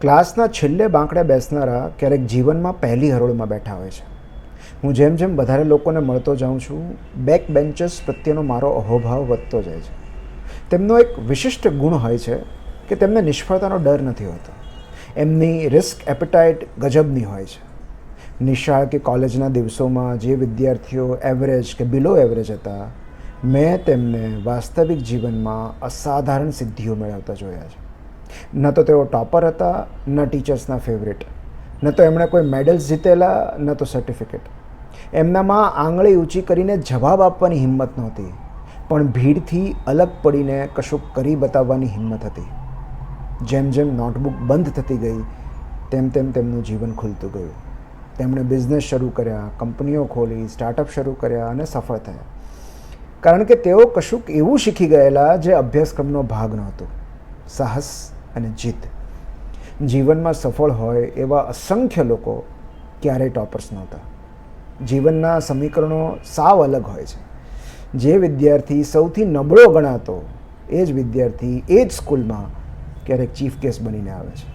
ક્લાસના છેલ્લે બાંકડે બેસનારા ક્યારેક જીવનમાં પહેલી હરોળમાં બેઠા હોય છે. હું જેમ જેમ વધારે લોકોને મળતો જાઉં છું, બેક બેન્ચર્સ પ્રત્યેનો મારો અહોભાવ વધતો જાય છે. તેમનો એક વિશિષ્ટ ગુણ હોય છે કે તેમને નિષ્ફળતાનો ડર નથી હોતો. એમની રિસ્ક એપેટાઇટ ગજબની હોય છે. નિશાળ કે કોલેજના દિવસોમાં જે વિદ્યાર્થીઓ એવરેજ કે બિલો એવરેજ હતા, મેં તેમને વાસ્તવિક જીવનમાં અસાધારણ સિદ્ધિઓ મેળવતા જોયા છે. ન તો તેઓ ટોપર હતા, ન ટીચર્સના ફેવરેટ, ન તો એમણે કોઈ મેડલ્સ જીતેલા, ન તો સર્ટિફિકેટ. એમનામાં આંગળી ઊંચી કરીને જવાબ આપવાની હિંમત નહોતી, પણ ભીડથી અલગ પડીને કશુંક કરી બતાવવાની હિંમત હતી. જેમ જેમ નોટબુક બંધ થતી ગઈ તેમ તેમ તેમનું જીવન ખુલતું ગયું. તેમણે બિઝનેસ શરૂ કર્યા, કંપનીઓ ખોલી, સ્ટાર્ટઅપ શરૂ કર્યા અને સફળ થયા. કારણ કે તેઓ કશુંક એવું શીખી ગયેલા જે અભ્યાસક્રમનો ભાગ નહોતો: સાહસ અને જીત. જીવનમાં સફળ હોય એવા અસંખ્ય લોકો ક્યારેય ટોપર્સ નહોતા. જીવનના સમીકરણો સાવ અલગ હોય છે. જે વિદ્યાર્થી સૌથી નબળો ગણાતો, એ જ વિદ્યાર્થી એ જ સ્કૂલમાં ક્યારેક ચીફ ગેસ્ટ બનીને આવે છે.